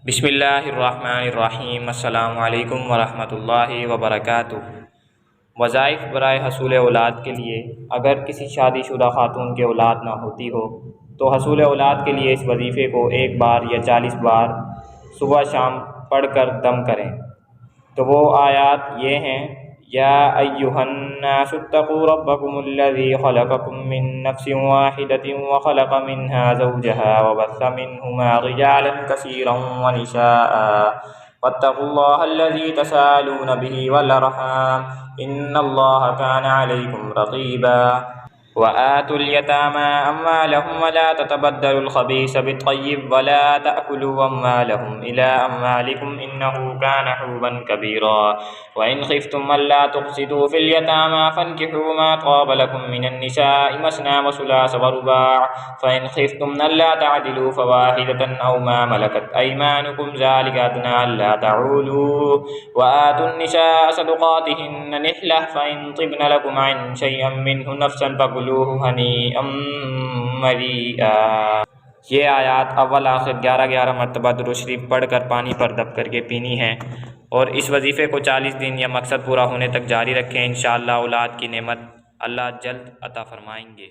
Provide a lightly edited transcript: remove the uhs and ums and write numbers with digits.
बिस्मिल्लाहिर्रहमानिर्रहीम। अस्सलामु अलैकुम वरहमतुल्लाहि वबरकातुहू। वज़ाइफ़ बराए हसूल औलाद के लिए अगर किसी शादीशुदा खातून के औलाद ना होती हो तो हसूल औलाद के लिए इस वजीफ़े को 1 बार या 40 बार सुबह शाम पढ़ कर दम करें। तो वो आयात ये हैं, या अय्युहन्नासुत्तक़ू रब्बकुमुल्लज़ी ख़लक़कुम मिन नफ़्सिन वाहिदतिन व ख़लक़ मिन्हा ज़ौजहा व बस्स मिन्हुमा रिजालन कसीरन व निसाअ वत्तक़ुल्लाहल्लज़ी तसाअलून बिही वल अर्हाम इन्नल्लाहा काना अलैकुम रक़ीबा। व आतुल यतामा अम्वालहुम वला ततबद्दलुल ख़बीसा बित्तय्यिब वला तअकुलू अम्वालहुम इला अम्वालिकुम इन्नहु काना हुब्बन कबीरा। व इन ख़िफ़्तुम अल्ला तुक़्सितू फ़िल यतामा फ़न्किहू मा ताब लकुम मिनन निसाइ मस्ना व सुलास व रुबाअ फ़इन ख़िफ़्तुम अल्ला तअदिलू फ़वाहिदतन औ मा मलकत अयमानुकुम ज़ालिका अदना अल्ला तऊलू। व आतुन निसाअ सदुक़ातिहिन्न निह्लह फ़इन तिब्न लकुम अन शय'अन मिन्हु नफ़्सन फ़कुलूहु हनीअम मरीआ। ये आयात अव्वल आखिर 11-11 मरतबा दुरूद शरीफ पढ़ कर पानी पर दब करके पीनी है और इस वजीफ़े को 40 दिन या मकसद पूरा होने तक जारी रखें। इंशाअल्लाह औलाद की नेमत अल्लाह जल्द अता फ़रमाएंगे।